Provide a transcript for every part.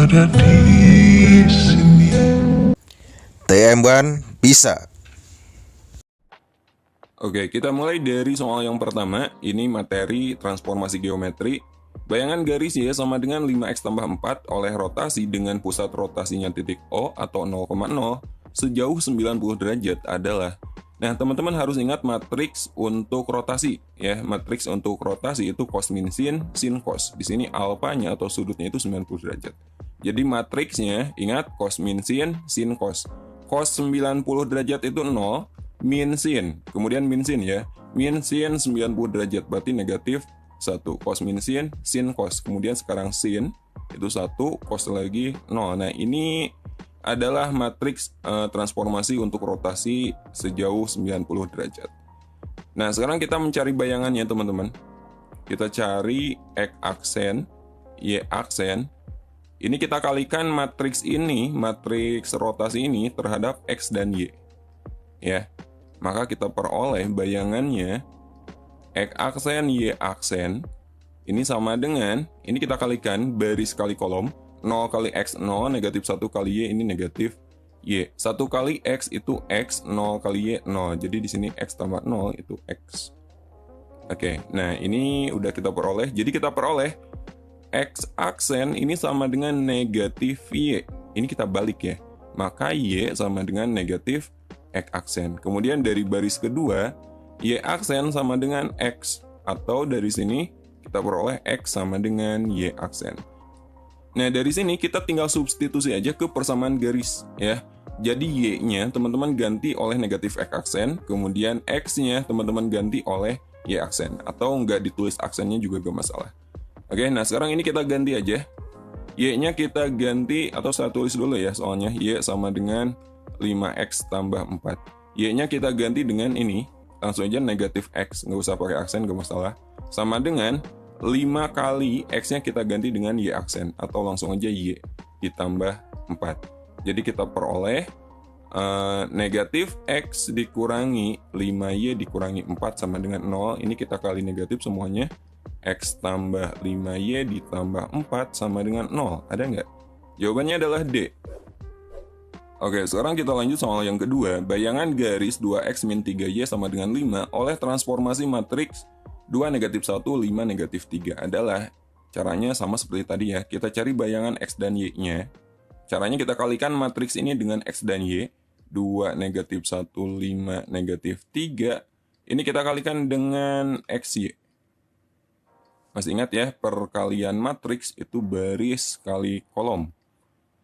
ada di sini. TM1 bisa. Oke, kita mulai dari soal yang pertama. Ini materi transformasi geometri. Bayangan garis Y sama dengan 5x tambah 4 oleh rotasi dengan pusat rotasinya titik O atau 0,0 sejauh 90 derajat adalah. Nah, teman-teman harus ingat matriks untuk rotasi ya. Matriks untuk rotasi itu cos min sin cos. Di sini alfanya atau sudutnya itu 90 derajat. Jadi matriksnya ingat cos min sin cos. Cos 90 derajat itu 0, min sin. Kemudian min sin ya. Min sin 90 derajat berarti negatif 1. Cos min sin cos. Kemudian sekarang sin itu 1, cos lagi 0. Nah, ini adalah matriks transformasi untuk rotasi sejauh 90 derajat. Nah, sekarang kita mencari bayangannya, teman-teman. Kita cari X aksen, Y aksen. Ini kita kalikan matriks ini, matriks rotasi ini terhadap X dan Y. Ya. Maka kita peroleh bayangannya X aksen, Y aksen. Ini sama dengan, ini kita kalikan baris kali kolom. 0 kali X 0, negatif 1 kali Y, ini negatif Y. 1 kali X itu X, 0 kali Y 0. Jadi di sini X tambah 0 itu X. Oke, nah ini udah kita peroleh. Jadi kita peroleh X aksen ini sama dengan negatif Y. Ini kita balik ya. Maka Y sama dengan negatif X aksen. Kemudian dari baris kedua, Y aksen sama dengan X. Atau dari sini kita peroleh X sama dengan Y aksen. Nah, dari sini kita tinggal substitusi aja ke persamaan garis ya. Jadi Y-nya teman-teman ganti oleh negatif X aksen, kemudian X-nya teman-teman ganti oleh Y aksen. Atau nggak ditulis aksennya juga gak masalah. Oke, nah sekarang ini kita ganti aja. Y-nya kita ganti, atau saya tulis dulu ya soalnya. Y sama dengan 5X tambah 4. Y-nya kita ganti dengan ini. Langsung aja negatif X, nggak usah pakai aksen, gak masalah. Sama dengan 5 kali X-nya kita ganti dengan Y aksen. Atau langsung aja Y ditambah 4. Jadi kita peroleh negatif X dikurangi 5Y dikurangi 4 sama dengan 0. Ini kita kali negatif semuanya. X tambah 5Y ditambah 4 sama dengan 0. Ada nggak? Jawabannya adalah D. Oke, sekarang kita lanjut soal yang kedua. Bayangan garis 2X min 3Y sama dengan 5 oleh transformasi matriks 2 negatif 1, 5 negatif 3 adalah. Caranya sama seperti tadi ya. Kita cari bayangan X dan Y-nya. Caranya kita kalikan matriks ini dengan X dan Y. 2 negatif 1, 5 negatif 3. Ini kita kalikan dengan XY. Masih ingat ya, perkalian matriks itu baris kali kolom.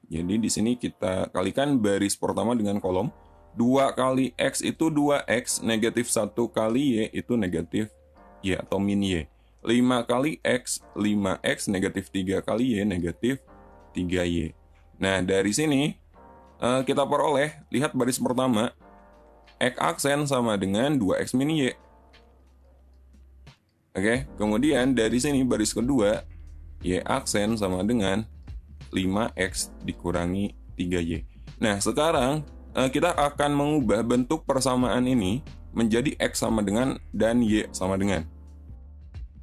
Jadi di sini kita kalikan baris pertama dengan kolom. 2 kali X itu 2X, negatif 1 kali Y itu negatif Y atau min Y. 5 kali X, 5X, negatif 3 kali Y, negatif 3Y. Nah, dari sini kita peroleh, lihat baris pertama, X aksen sama dengan 2X min Y. Oke, kemudian dari sini baris kedua, Y aksen sama dengan 5X dikurangi 3Y. Nah, sekarang kita akan mengubah bentuk persamaan ini menjadi X sama dengan dan Y sama dengan.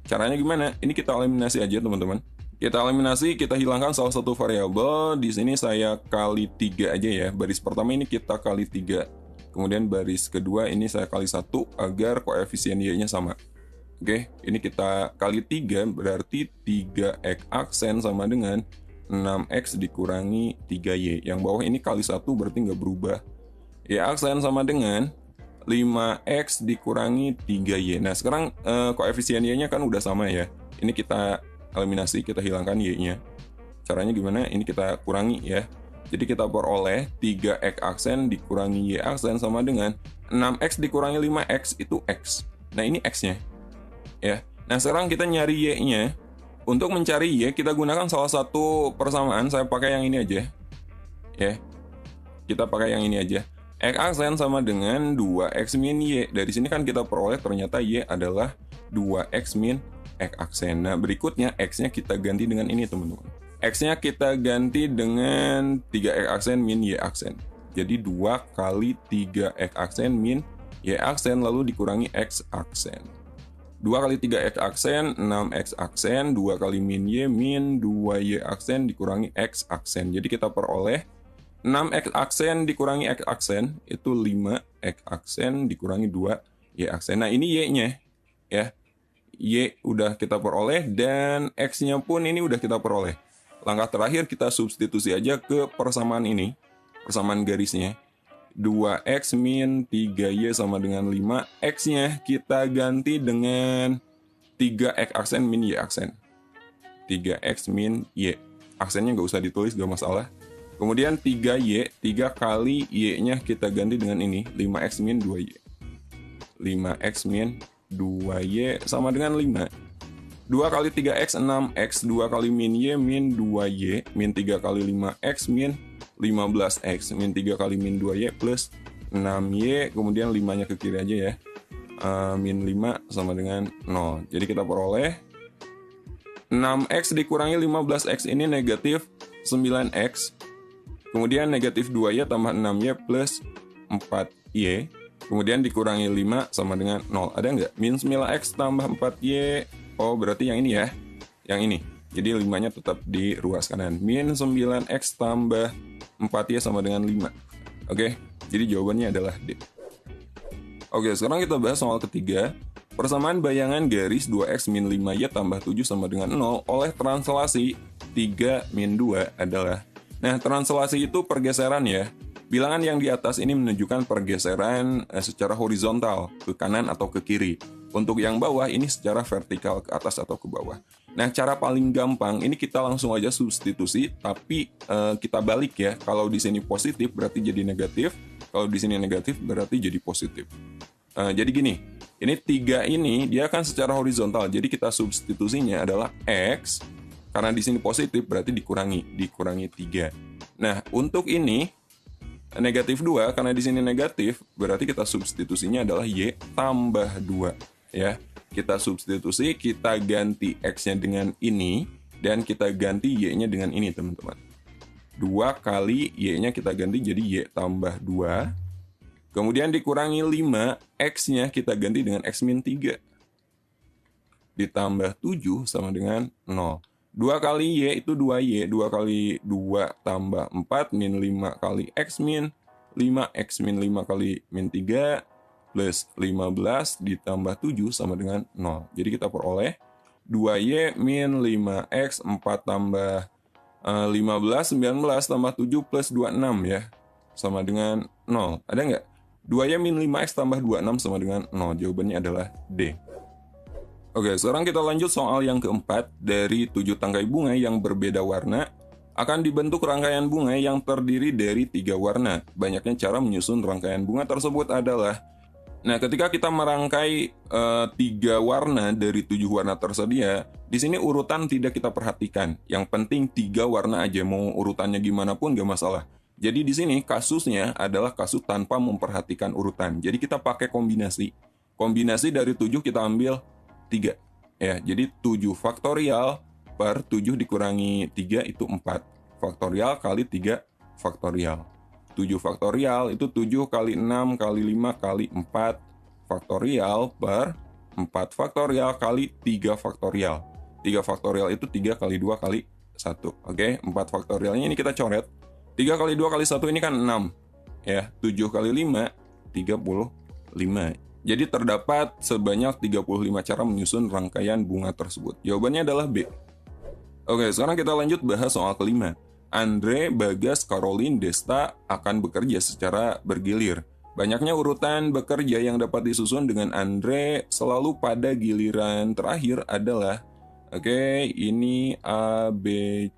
Caranya gimana? Ini kita eliminasi aja, teman-teman. Kita eliminasi, kita hilangkan salah satu variabel. Di sini saya kali 3 aja ya. Baris pertama ini kita kali 3. Kemudian baris kedua ini saya kali 1 agar koefisien Y-nya sama. Oke, ini kita kali 3 berarti 3X aksen sama dengan 6X dikurangi 3Y. Yang bawah ini kali 1 berarti nggak berubah. Y aksen sama dengan 5X dikurangi 3Y. Nah, sekarang koefisien Y-nya kan udah sama ya. Ini kita eliminasi, kita hilangkan Y-nya. Caranya gimana? Ini kita kurangi ya. Jadi kita peroleh 3X aksen dikurangi Y aksen sama dengan 6X dikurangi 5X itu X. Nah, ini X-nya. Ya. Nah, sekarang kita nyari Y-nya. Untuk mencari Y, kita gunakan salah satu persamaan. Saya pakai yang ini aja. Ya. Kita pakai yang ini aja. X aksen sama dengan 2X min Y. Dari sini kan kita peroleh ternyata Y adalah 2X min X aksen. Nah, berikutnya X-nya kita ganti dengan ini, teman-teman. X-nya kita ganti dengan 3X aksen min Y aksen. Jadi 2 kali 3X aksen min Y aksen lalu dikurangi X aksen. 2 kali 3X aksen, 6X aksen, 2 kali min Y, min 2Y aksen dikurangi X aksen. Jadi kita peroleh 6X aksen dikurangi X aksen, itu 5X aksen dikurangi 2Y aksen. Nah ini Y-nya, ya. Y udah kita peroleh, dan X-nya pun ini udah kita peroleh. Langkah terakhir kita substitusi aja ke persamaan ini, persamaan garisnya. 2X min 3Y sama dengan 5. X-nya kita ganti dengan 3X aksen min Y aksen. 3X min Y. Aksennya nggak usah ditulis, nggak masalah. Kemudian 3Y, 3 kali Y-nya kita ganti dengan ini. 5X min 2Y. 5X min 2Y sama dengan 5. 2 kali 3X, 6X. 2 kali min Y, min 2Y. Min 3 kali 5X, min 15X, min 3 kali min 2Y plus 6Y, kemudian 5-nya ke kiri aja ya. Min 5 sama dengan 0. Jadi kita peroleh 6X dikurangi 15X ini negatif 9X. Kemudian negatif 2Y tambah 6Y plus 4Y. Kemudian dikurangi 5 sama dengan 0. Ada nggak? Min 9X tambah 4Y. Oh, berarti yang ini ya. Yang ini. Jadi 5-nya tetap di ruas kanan. Min 9X tambah 4Y sama dengan 5. Oke, jadi jawabannya adalah D. Oke, sekarang kita bahas soal ketiga. Persamaan bayangan garis 2X min 5Y tambah 7 sama dengan 0 oleh translasi 3 min 2 adalah. Nah, translasi itu pergeseran ya. Bilangan yang di atas ini menunjukkan pergeseran secara horizontal, ke kanan atau ke kiri. Untuk yang bawah ini secara vertikal, ke atas atau ke bawah. Nah, cara paling gampang ini kita langsung aja substitusi, tapi kita balik ya. Kalau di sini positif berarti jadi negatif, kalau di sini negatif berarti jadi positif. Jadi gini, ini 3 ini dia kan secara horizontal, jadi kita substitusinya adalah X, karena di sini positif berarti dikurangi 3. Nah, untuk ini negatif 2, karena di sini negatif, berarti kita substitusinya adalah Y tambah 2. Ya, kita substitusi, kita ganti X-nya dengan ini, dan kita ganti Y-nya dengan ini, teman-teman. 2 kali Y-nya kita ganti jadi Y tambah 2. Kemudian dikurangi 5, X-nya kita ganti dengan X min 3. Ditambah 7 sama dengan 0. 2 kali Y itu 2Y, 2 kali 2 tambah 4, min 5 kali X min 5, X min 5 kali min 3, plus 15 ditambah 7 sama dengan 0. Jadi kita peroleh 2Y min 5X, 4 tambah 15, 19 tambah 7 plus 26 ya. Sama dengan 0. Ada nggak? 2Y min 5X tambah 26 sama dengan 0. Jawabannya adalah D. Oke, sekarang kita lanjut soal yang keempat. Dari 7 tangkai bunga yang berbeda warna, akan dibentuk rangkaian bunga yang terdiri dari 3 warna. Banyaknya cara menyusun rangkaian bunga tersebut adalah. Nah, ketika kita merangkai 3 warna dari 7 warna tersedia, di sini urutan tidak kita perhatikan. Yang penting 3 warna aja, mau urutannya gimana pun gak masalah. Jadi di sini kasusnya adalah kasus tanpa memperhatikan urutan. Jadi kita pakai kombinasi. Kombinasi dari 7 kita ambil 3. Ya, jadi 7 faktorial per 7 dikurangi 3 itu 4. Faktorial kali 3 faktorial. 7 faktorial itu 7 kali 6 kali 5 kali 4 faktorial per 4 faktorial kali 3 faktorial. 3 faktorial itu 3 kali 2 kali 1. Oke, 4 faktorialnya ini kita coret. 3 kali 2 kali 1 ini kan 6. Ya, 7 kali 5, 35. Jadi terdapat sebanyak 35 cara menyusun rangkaian bunga tersebut. Jawabannya adalah B. Oke, sekarang kita lanjut bahas soal kelima. Andre, Bagas, Caroline, Desta akan bekerja secara bergilir. Banyaknya urutan bekerja yang dapat disusun dengan Andre selalu pada giliran terakhir adalah, ini A, B,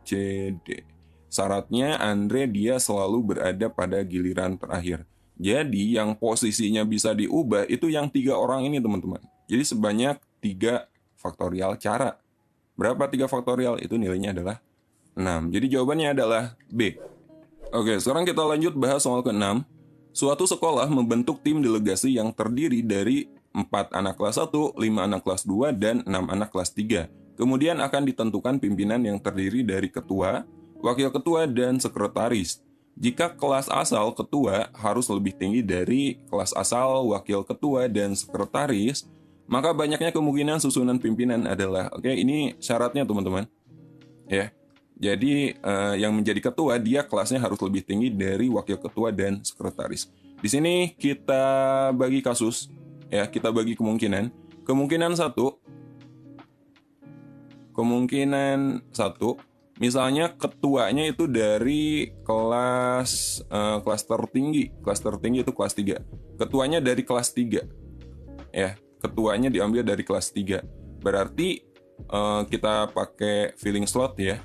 C, D. Syaratnya Andre dia selalu berada pada giliran terakhir. Jadi yang posisinya bisa diubah itu yang 3 orang ini, teman-teman. Jadi sebanyak 3 faktorial cara. Berapa 3 faktorial? Itu nilainya adalah 6. Jadi jawabannya adalah B. Oke, sekarang kita lanjut bahas soal ke-6. Suatu sekolah membentuk tim delegasi yang terdiri dari 4 anak kelas 1, 5 anak kelas 2, dan 6 anak kelas 3. Kemudian akan ditentukan pimpinan yang terdiri dari ketua, wakil ketua, dan sekretaris. Jika kelas asal ketua harus lebih tinggi dari kelas asal wakil ketua dan sekretaris, maka banyaknya kemungkinan susunan pimpinan adalah, oke, ini syaratnya teman-teman. Ya. Jadi yang menjadi ketua dia kelasnya harus lebih tinggi dari wakil ketua dan sekretaris. Di sini kita bagi kasus, ya, kita bagi kemungkinan. Kemungkinan satu, misalnya ketuanya itu dari kelas tertinggi itu kelas 3. Ketuanya dari kelas 3. Ya, ketuanya diambil dari kelas 3. Berarti kita pakai filling slot ya.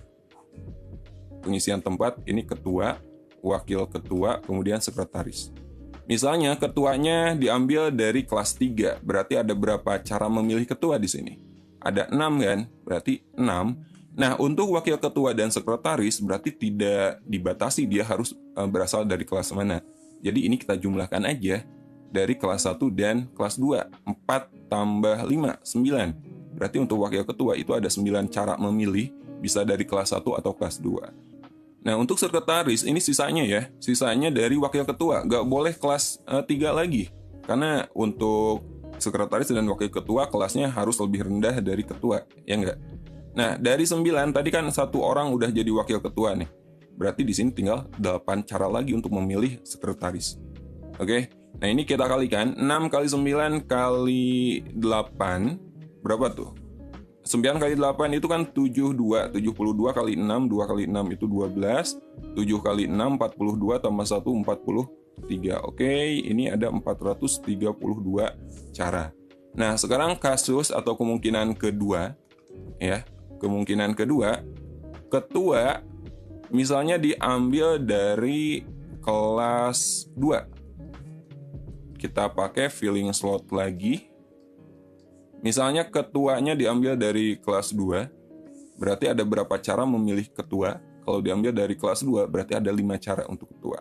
Pengisian tempat ini ketua, wakil ketua, kemudian sekretaris. Misalnya ketuanya diambil dari kelas 3, berarti ada berapa cara memilih ketua di sini? Ada 6 kan? Berarti 6. Nah, untuk wakil ketua dan sekretaris berarti tidak dibatasi dia harus berasal dari kelas mana. Jadi ini kita jumlahkan aja dari kelas 1 dan kelas 2. 4 tambah 5, 9. Berarti untuk wakil ketua itu ada 9 cara memilih, bisa dari kelas 1 atau kelas 2. Nah, untuk sekretaris ini sisanya ya, sisanya dari wakil ketua, nggak boleh kelas 3 lagi. Karena untuk sekretaris dan wakil ketua kelasnya harus lebih rendah dari ketua, ya nggak? Nah, dari 9 tadi kan satu orang udah jadi wakil ketua nih. Berarti di sini tinggal 8 cara lagi untuk memilih sekretaris. Oke, nah ini kita kalikan, 6 kali 9 kali 8, berapa tuh? 9 kali 8 itu kan 72, 72 kali 6, 2 kali 6 itu 12, 7 kali 6, 42, tambah 1, 43. Oke, ini ada 432 cara. Nah, sekarang kasus atau kemungkinan kedua, ya, kemungkinan kedua, ketua misalnya diambil dari kelas 2. Kita pakai filling slot lagi. Misalnya ketuanya diambil dari kelas 2, berarti ada berapa cara memilih ketua? Kalau diambil dari kelas 2, berarti ada 5 cara untuk ketua.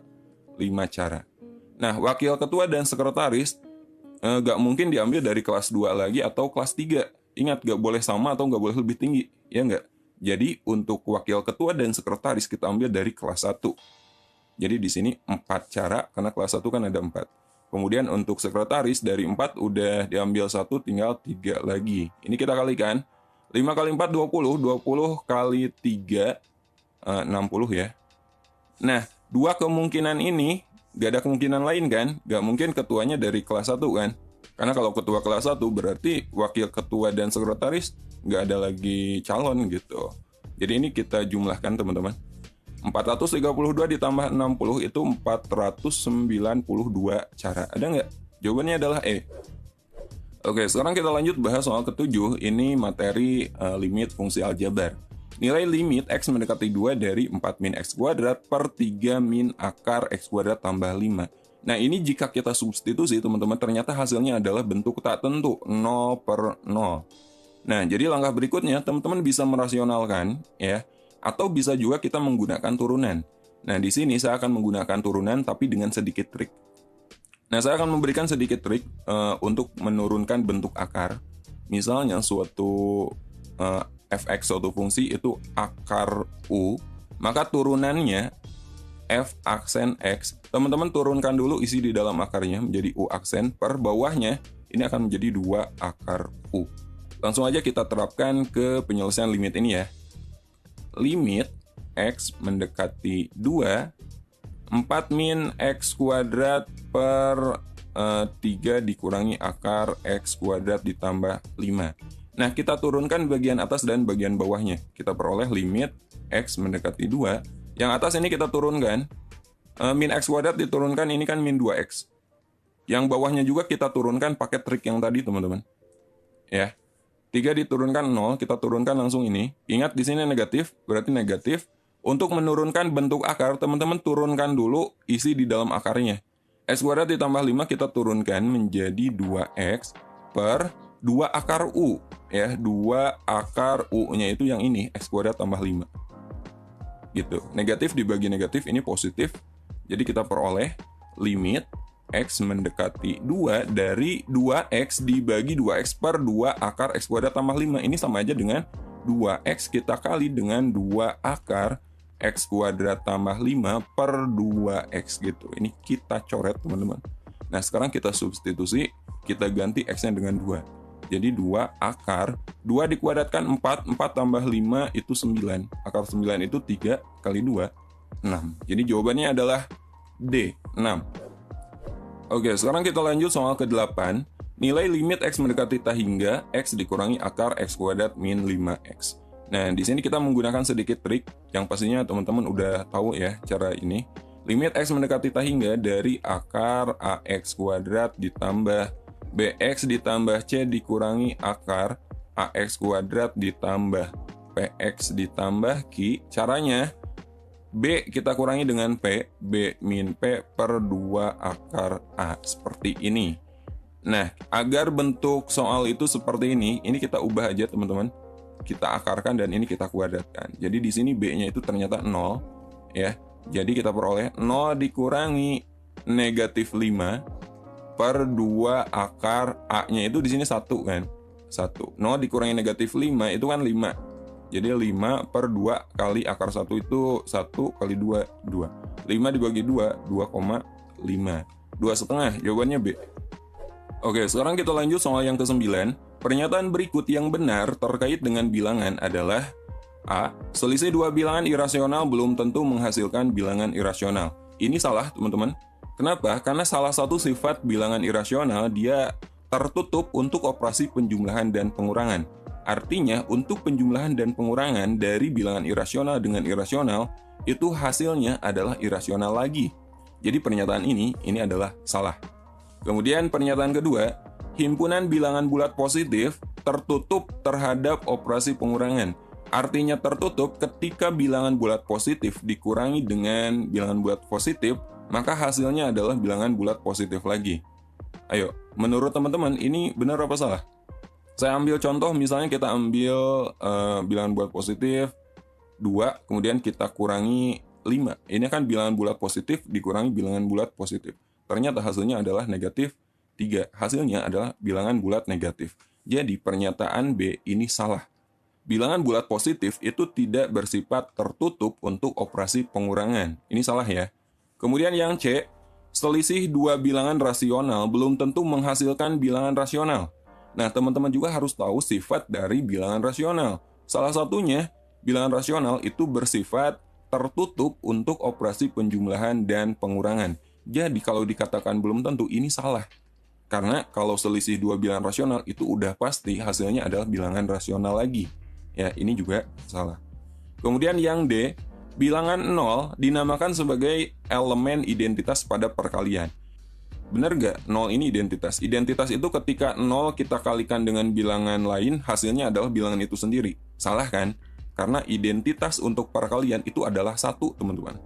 5 cara. Nah, wakil ketua dan sekretaris nggak mungkin diambil dari kelas 2 lagi atau kelas 3. Ingat, nggak boleh sama atau nggak boleh lebih tinggi, ya nggak? Jadi, untuk wakil ketua dan sekretaris kita ambil dari kelas 1. Jadi, di sini 4 cara, karena kelas 1 kan ada 4. Kemudian untuk sekretaris dari 4 udah diambil 1, tinggal 3 lagi. Ini kita kalikan. 5 kali 4, 20. 20 kali 3, 60 ya. Nah, 2 kemungkinan ini, gak ada kemungkinan lain kan? Gak mungkin ketuanya dari kelas 1 kan? Karena kalau ketua kelas 1 berarti wakil ketua dan sekretaris gak ada lagi calon gitu. Jadi ini kita jumlahkan teman-teman. 432 ditambah 60 itu 492 cara. Ada nggak? Jawabannya adalah E. Oke, sekarang kita lanjut bahas soal ketujuh. Ini materi limit fungsi aljabar. Nilai limit X mendekati 2 dari 4 min X kuadrat per 3 min akar X kuadrat tambah 5. Nah, ini jika kita substitusi, teman-teman, ternyata hasilnya adalah bentuk tak tentu, 0 per 0. Nah, jadi langkah berikutnya, teman-teman bisa merasionalkan, ya, atau bisa juga kita menggunakan turunan. Nah, di sini saya akan menggunakan turunan tapi dengan sedikit trik. Nah, saya akan memberikan sedikit trik untuk menurunkan bentuk akar. Misalnya suatu fx, suatu fungsi itu akar U, maka turunannya f aksen x. Teman-teman turunkan dulu isi di dalam akarnya menjadi U aksen, per bawahnya ini akan menjadi 2 akar U. Langsung aja kita terapkan ke penyelesaian limit ini ya. Limit X mendekati 2, 4 min X kuadrat per 3 dikurangi akar X kuadrat ditambah 5. Nah, kita turunkan bagian atas dan bagian bawahnya. Kita peroleh limit X mendekati 2. Yang atas ini kita turunkan. Min X kuadrat diturunkan, ini kan min 2X. Yang bawahnya juga kita turunkan pakai trik yang tadi, teman-teman. Ya. 3 diturunkan 0, kita turunkan langsung ini. Ingat di sini negatif, berarti negatif. Untuk menurunkan bentuk akar, teman-teman turunkan dulu isi di dalam akarnya. X kuadrat ditambah 5 kita turunkan menjadi 2X per 2 akar U. Ya, 2 akar U-nya itu yang ini, X kuadrat tambah 5. Gitu. Negatif dibagi negatif, ini positif. Jadi kita peroleh limit X mendekati 2 dari 2X dibagi 2X per 2 akar X kuadrat tambah 5. Ini sama aja dengan 2X kita kali dengan 2 akar X kuadrat tambah 5 per 2X gitu. Ini kita coret teman-teman. Nah, sekarang kita substitusi, kita ganti X-nya dengan 2. Jadi 2 akar 2 dikuadratkan 4, 4 tambah 5 itu 9. Akar 9 itu 3 kali 2, 6. Jadi jawabannya adalah D, 6. Oke, sekarang kita lanjut soal ke-8. Nilai limit X mendekati tak hingga X dikurangi akar X kuadrat min 5X. Nah, di sini kita menggunakan sedikit trik yang pastinya teman-teman udah tahu ya cara ini. Limit X mendekati tak hingga dari akar AX kuadrat ditambah BX ditambah C dikurangi akar AX kuadrat ditambah PX ditambah Q. Caranya, B kita kurangi dengan P, B min P per 2 akar A. Seperti ini. Nah, agar bentuk soal itu seperti ini kita ubah aja teman-teman. Kita akarkan dan ini kita kuadratkan. Jadi di sini B-nya itu ternyata 0. Ya. Jadi kita peroleh 0 dikurangi negatif 5 per 2 akar A-nya itu di sini 1 kan. 1. 0 dikurangi negatif 5 itu kan 5. Jadi 5 per 2 kali akar 1 itu 1 kali 2, 2. 5 dibagi 2, 2,5. 2,5, jawabannya B. Oke, sekarang kita lanjut soal yang ke-9. Pernyataan berikut yang benar terkait dengan bilangan adalah A. Selisih dua bilangan irasional belum tentu menghasilkan bilangan irasional. Ini salah, teman-teman. Kenapa? Karena salah satu sifat bilangan irasional dia tertutup untuk operasi penjumlahan dan pengurangan. Artinya, untuk penjumlahan dan pengurangan dari bilangan irasional dengan irasional, itu hasilnya adalah irasional lagi. Jadi pernyataan ini adalah salah. Kemudian pernyataan kedua, himpunan bilangan bulat positif tertutup terhadap operasi pengurangan. Artinya tertutup ketika bilangan bulat positif dikurangi dengan bilangan bulat positif, maka hasilnya adalah bilangan bulat positif lagi. Ayo, menurut teman-teman ini benar apa salah? Saya ambil contoh, misalnya kita ambil bilangan bulat positif 2, kemudian kita kurangi 5. Ini kan bilangan bulat positif dikurangi bilangan bulat positif. Ternyata hasilnya adalah negatif 3. Hasilnya adalah bilangan bulat negatif. Jadi pernyataan B ini salah. Bilangan bulat positif itu tidak bersifat tertutup untuk operasi pengurangan. Ini salah ya. Kemudian yang C, selisih dua bilangan rasional belum tentu menghasilkan bilangan rasional. Nah, teman-teman juga harus tahu sifat dari bilangan rasional. Salah satunya, bilangan rasional itu bersifat tertutup untuk operasi penjumlahan dan pengurangan. Jadi, kalau dikatakan belum tentu, ini salah. Karena kalau selisih dua bilangan rasional, itu udah pasti hasilnya adalah bilangan rasional lagi. Ya, ini juga salah. Kemudian yang D, bilangan 0 dinamakan sebagai elemen identitas pada perkalian. Benar nggak? 0 ini identitas. Identitas itu ketika 0 kita kalikan dengan bilangan lain, hasilnya adalah bilangan itu sendiri. Salah kan? Karena identitas untuk perkalian itu adalah 1, teman-teman.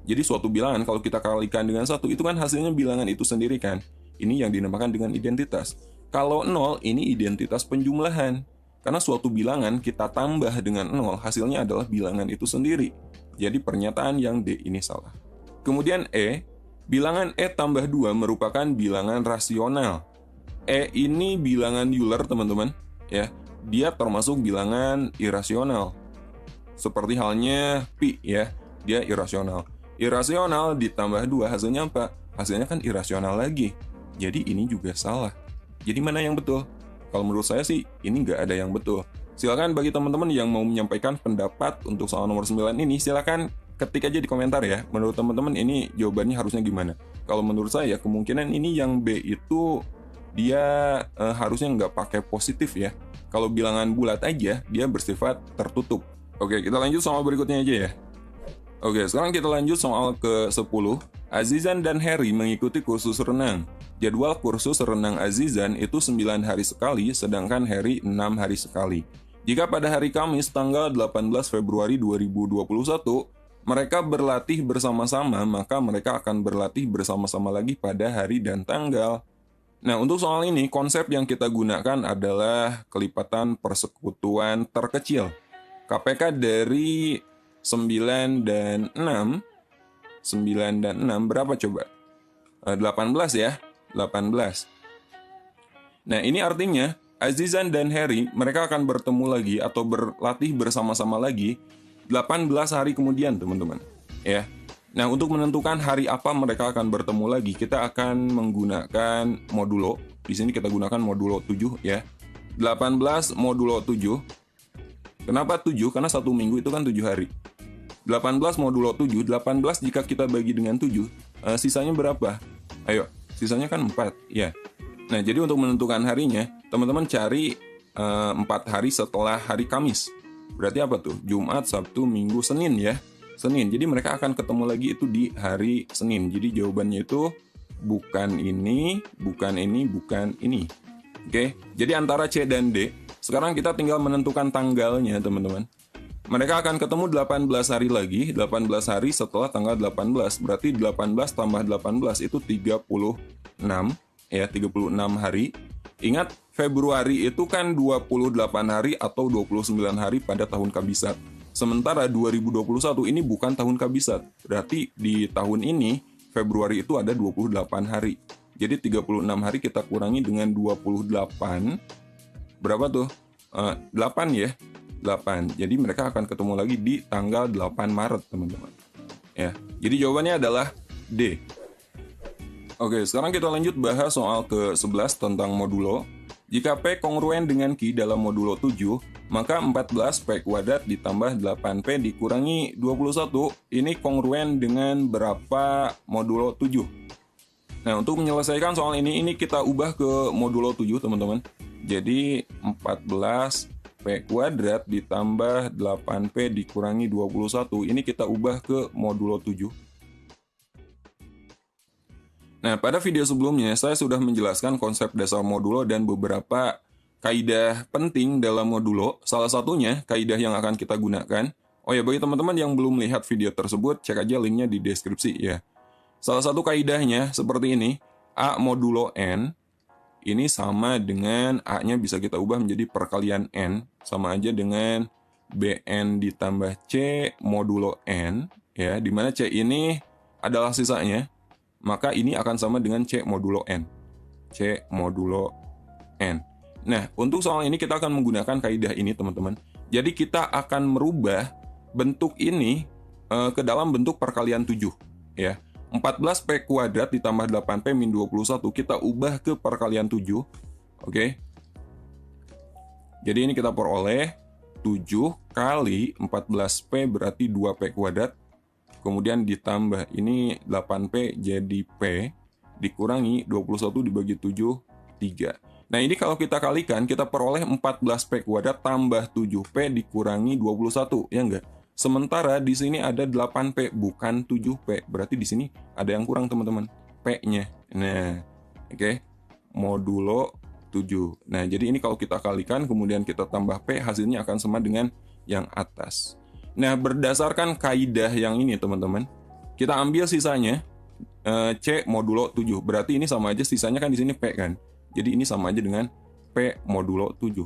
Jadi suatu bilangan kalau kita kalikan dengan 1, itu kan hasilnya bilangan itu sendiri kan? Ini yang dinamakan dengan identitas. Kalau 0, ini identitas penjumlahan. Karena suatu bilangan kita tambah dengan 0, hasilnya adalah bilangan itu sendiri. Jadi pernyataan yang D ini salah. Kemudian E, bilangan E tambah 2 merupakan bilangan rasional. E ini bilangan Euler, teman-teman. Ya, dia termasuk bilangan irasional. Seperti halnya pi ya, dia irasional. Irasional ditambah 2 hasilnya apa? Hasilnya kan irasional lagi. Jadi ini juga salah. Jadi mana yang betul? Kalau menurut saya sih ini nggak ada yang betul. Silakan bagi teman-teman yang mau menyampaikan pendapat untuk soal nomor 9 ini, silakan ketik aja di komentar ya. Menurut teman-teman ini jawabannya harusnya gimana? Kalau menurut saya kemungkinan ini yang B itu dia harusnya nggak pakai positif ya. Kalau bilangan bulat aja dia bersifat tertutup. Oke, kita lanjut soal berikutnya aja ya. Oke, sekarang kita lanjut soal ke-10. Azizan dan Harry mengikuti kursus renang. Jadwal kursus renang Azizan itu 9 hari sekali, sedangkan Harry 6 hari sekali. Jika pada hari Kamis tanggal 18 Februari 2021, mereka berlatih bersama-sama, maka mereka akan berlatih bersama-sama lagi pada hari dan tanggal. Nah, untuk soal ini, konsep yang kita gunakan adalah kelipatan persekutuan terkecil. KPK dari 9 dan 6, 9 dan 6 berapa coba? 18 ya, 18. Nah, ini artinya Azizan dan Harry, mereka akan bertemu lagi atau berlatih bersama-sama lagi 18 hari kemudian, teman-teman. Ya. Nah, untuk menentukan hari apa mereka akan bertemu lagi, kita akan menggunakan modulo. Di sini kita gunakan modulo 7 ya. 18 modulo 7. Kenapa 7? Karena 1 minggu itu kan 7 hari. 18 modulo 7, 18 jika kita bagi dengan 7, sisanya berapa? Ayo, sisanya kan 4, ya. Nah, jadi untuk menentukan harinya, teman-teman cari 4 hari setelah hari Kamis. Berarti apa tuh? Jumat, Sabtu, Minggu, Senin ya. Senin. Jadi mereka akan ketemu lagi itu di hari Senin. Jadi jawabannya itu bukan ini, bukan ini, bukan ini. Oke. Jadi antara C dan D. Sekarang kita tinggal menentukan tanggalnya, teman-teman. Mereka akan ketemu 18 hari lagi. 18 hari setelah tanggal 18. Berarti 18 tambah 18 itu 36. Ya, 36 hari. Ingat, Februari itu kan 28 hari atau 29 hari pada tahun kabisat. Sementara 2021 ini bukan tahun kabisat. Berarti di tahun ini Februari itu ada 28 hari. Jadi 36 hari kita kurangi dengan 28. Berapa tuh? 8 ya. 8. Jadi mereka akan ketemu lagi di tanggal 8 Maret, teman-teman. Ya. Jadi jawabannya adalah D. Oke, sekarang kita lanjut bahas soal ke-11 tentang modulo. Jika P kongruen dengan Q dalam modulo 7, maka 14 P kuadrat ditambah 8P dikurangi 21, ini kongruen dengan berapa modulo 7? Nah, untuk menyelesaikan soal ini kita ubah ke modulo 7, teman-teman. Jadi, 14 P kuadrat ditambah 8P dikurangi 21, ini kita ubah ke modulo 7. Nah, pada video sebelumnya saya sudah menjelaskan konsep dasar modulo dan beberapa kaidah penting dalam modulo. Salah satunya kaidah yang akan kita gunakan. Oh ya, bagi teman-teman yang belum melihat video tersebut, cek aja linknya di deskripsi ya. Salah satu kaidahnya seperti ini. A modulo N, ini sama dengan A-nya bisa kita ubah menjadi perkalian N. Sama aja dengan BN ditambah C modulo N. Ya, di mana C ini adalah sisanya. Maka ini akan sama dengan C modulo N. C modulo N. Nah, untuk soal ini kita akan menggunakan kaidah ini, teman-teman. Jadi kita akan merubah bentuk ini ke dalam bentuk perkalian 7. Ya. 14P kuadrat ditambah 8P min 21, kita ubah ke perkalian 7. Oke. Jadi ini kita peroleh 7 kali 14P berarti 2P kuadrat. Kemudian ditambah ini 8P jadi P, dikurangi 21 dibagi 7, 3. Nah ini kalau kita kalikan, kita peroleh 14P kuadrat tambah 7P dikurangi 21, ya enggak? Sementara di sini ada 8P, bukan 7P. Berarti di sini ada yang kurang, teman-teman. P-nya. Nah, oke. Modulo 7. Nah, jadi ini kalau kita kalikan, kemudian kita tambah P, hasilnya akan sama dengan yang atas. Nah, berdasarkan kaidah yang ini, teman-teman, kita ambil sisanya C modulo 7. Berarti ini sama aja, sisanya kan di sini P kan. Jadi ini sama aja dengan P modulo 7.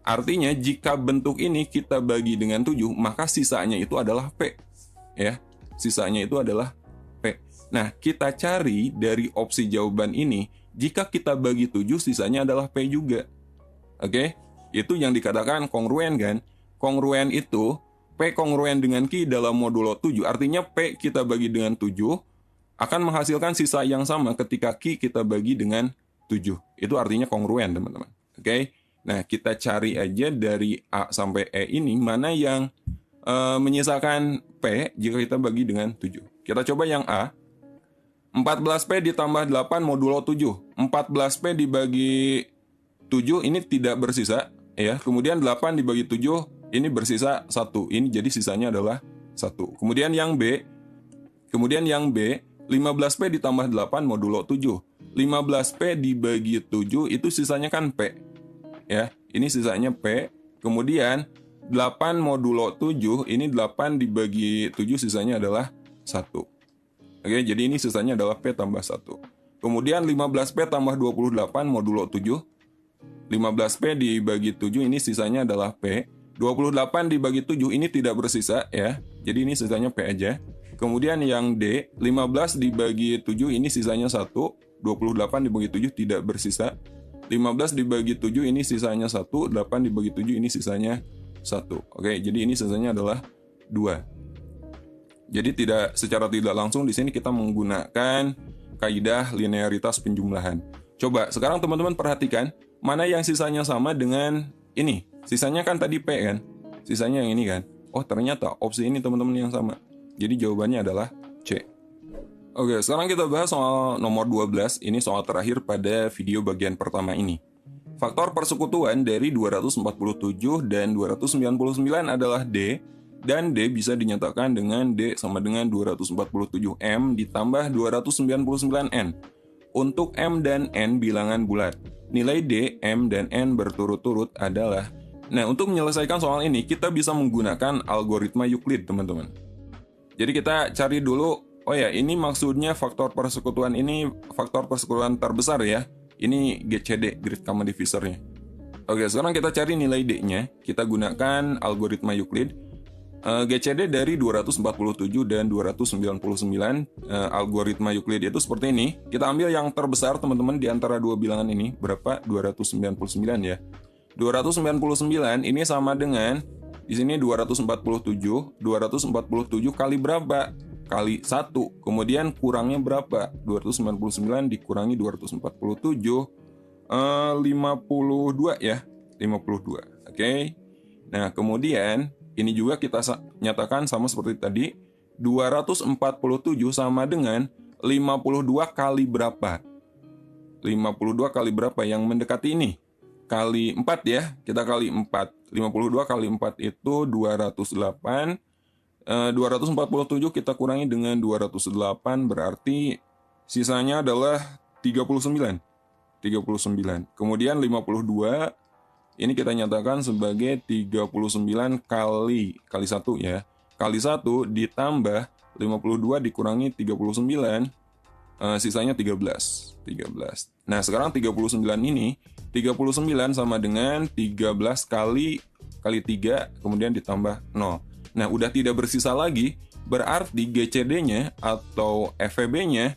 Artinya, jika bentuk ini kita bagi dengan 7, maka sisanya itu adalah P. Ya, sisanya itu adalah P. Nah, kita cari dari opsi jawaban ini, jika kita bagi 7, sisanya adalah P juga. Oke? Itu yang dikatakan kongruen kan? Kongruen itu P kongruen dengan Q dalam modulo 7. Artinya P kita bagi dengan 7 akan menghasilkan sisa yang sama ketika Q kita bagi dengan 7. Itu artinya kongruen, teman-teman. Oke? Nah, kita cari aja dari A sampai E ini mana yang menyisakan P jika kita bagi dengan 7. Kita coba yang A. 14P ditambah 8 modulo 7. 14P dibagi 7 ini tidak bersisa. Ya, kemudian 8 dibagi 7 ini bersisa 1. Ini jadi sisanya adalah 1. Kemudian yang B. 15P ditambah 8 modulo 7. 15P dibagi 7 itu sisanya kan P. Ya, ini sisanya P. Kemudian 8 modulo 7 ini 8 dibagi 7 sisanya adalah 1. Oke, jadi ini sisanya adalah P tambah 1. Kemudian 15P tambah 28 modulo 7. 15P dibagi 7 ini sisanya adalah P. 28 dibagi 7 ini tidak bersisa ya. Jadi ini sisanya P aja. Kemudian yang D, 15 dibagi 7 ini sisanya 1. 28 dibagi 7 tidak bersisa. 15 dibagi 7 ini sisanya 1. 8 dibagi 7 ini sisanya 1. Oke, jadi ini sisanya adalah 2. Jadi secara tidak langsung di sini kita menggunakan kaidah linearitas penjumlahan. Coba sekarang teman-teman perhatikan. mana yang sisanya sama dengan ini. Sisanya kan tadi P kan? Sisanya yang ini kan? Oh, ternyata opsi ini teman-teman yang sama. Jadi jawabannya adalah C. Oke, sekarang kita bahas soal nomor 12. Ini soal terakhir pada video bagian pertama ini. Faktor persekutuan dari 247 dan 299 adalah D, dan D bisa dinyatakan dengan D sama dengan 247M ditambah 299N. Untuk M dan N bilangan bulat, nilai D, M, dan N berturut-turut adalah... Nah, untuk menyelesaikan soal ini, kita bisa menggunakan algoritma Euclid, teman-teman. Jadi kita cari dulu, oh ya, ini maksudnya faktor persekutuan ini, faktor persekutuan terbesar ya. Ini GCD, Great Common Divisor-nya. Oke, sekarang kita cari nilai D-nya. Kita gunakan algoritma Euclid. GCD dari 247 dan 299, algoritma Euclid itu seperti ini. Kita ambil yang terbesar, teman-teman, di antara dua bilangan ini. Berapa? 299 ya. 299 ini sama dengan, di sini 247. 247 kali berapa? Kali 1, kemudian kurangnya berapa? 299 dikurangi 247, 52 ya, 52. Oke. Nah, kemudian ini juga kita nyatakan sama seperti tadi, 247 sama dengan 52 kali berapa? 52 kali berapa yang mendekati ini? Kali 4 ya, kita kali 4. 52 kali 4 itu 208. 247 kita kurangi dengan 208 berarti sisanya adalah 39. Kemudian 52 ini kita nyatakan sebagai 39 kali 1 ya. Kali 1 ditambah 52 dikurangi 39, sisanya 13. Nah, sekarang 39 ini 39 sama dengan 13 kali 3 kemudian ditambah 0. Nah, udah tidak bersisa lagi, berarti GCD-nya atau FEB-nya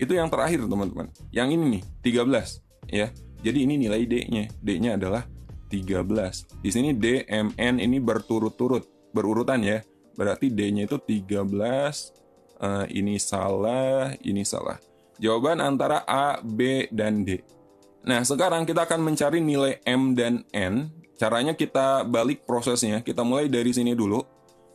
itu yang terakhir, teman-teman. Yang ini nih, 13 ya. Jadi ini nilai D-nya. D-nya adalah 13. Di sini D, M, N ini berturut-turut, berurutan ya. Berarti D-nya itu 13. Ini salah, ini salah. Jawaban antara A, B, dan D. Nah, sekarang kita akan mencari nilai M dan N. Caranya kita balik prosesnya. Kita mulai dari sini dulu.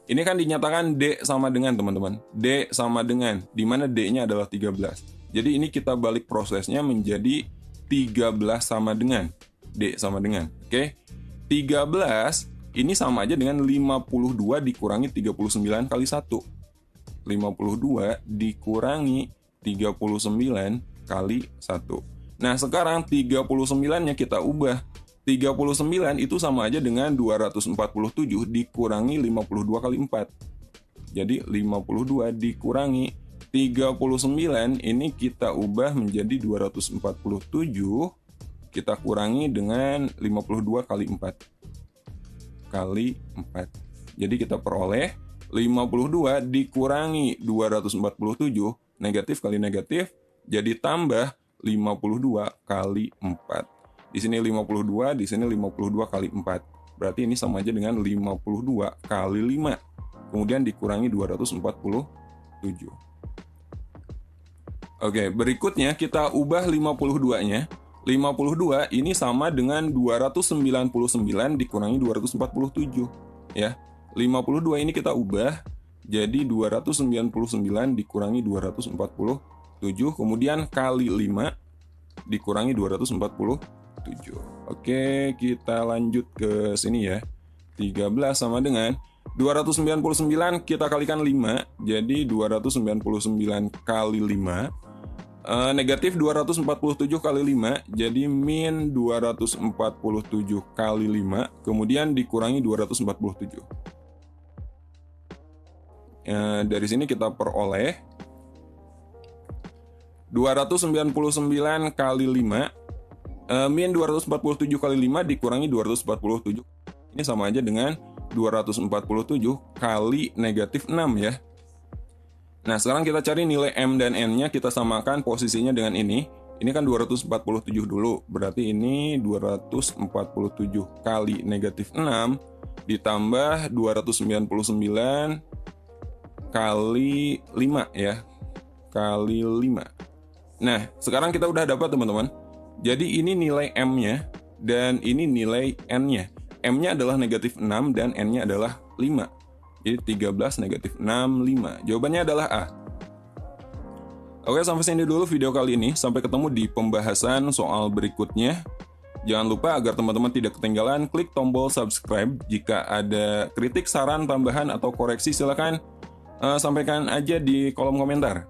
Ini kan dinyatakan D sama dengan, teman-teman. D sama dengan, di mana D-nya adalah 13. Jadi ini kita balik prosesnya menjadi 13 sama dengan. D sama dengan. Oke. 13 ini sama aja dengan 52 dikurangi 39 kali 1. 52 dikurangi 39 kali 1. Nah, sekarang 39-nya kita ubah. 39 itu sama aja dengan 247 dikurangi 52 kali 4. Jadi 52 dikurangi 39 ini kita ubah menjadi 247, kita kurangi dengan 52 kali 4. Jadi kita peroleh 52 dikurangi 247, negatif kali negatif, jadi tambah 52 kali 4. Di sini 52, di sini 52 kali 4. Berarti ini sama aja dengan 52 kali 5. Kemudian dikurangi 247. Oke, berikutnya kita ubah 52-nya. 52 ini sama dengan 299 dikurangi 247. Ya, 52 ini kita ubah jadi 299 dikurangi 247. Kemudian kali 5 dikurangi 247. Oke, kita lanjut ke sini ya. 13 sama dengan 299 kita kalikan 5, jadi 299 kali 5. Negatif 247 kali 5, jadi min 247 kali 5, kemudian dikurangi 247. Dari sini kita peroleh 299 kali 5, min 247 kali 5 dikurangi 247. Ini sama aja dengan 247 kali negatif 6 ya. Nah, sekarang kita cari nilai M dan N-nya, kita samakan posisinya dengan ini. Ini kan 247 dulu, berarti ini 247 kali negatif 6 ditambah 299 kali 5 ya. Kali 5. Nah, sekarang kita udah dapat, teman-teman. Jadi ini nilai M-nya dan ini nilai N-nya. M-nya adalah negatif 6 dan N-nya adalah 5. Jadi 13 negatif 6, 5. Jawabannya adalah A. Oke, sampai sini dulu video kali ini. Sampai ketemu di pembahasan soal berikutnya. Jangan lupa agar teman-teman tidak ketinggalan, klik tombol subscribe. Jika ada kritik, saran, tambahan, atau koreksi, silakan sampaikan aja di kolom komentar.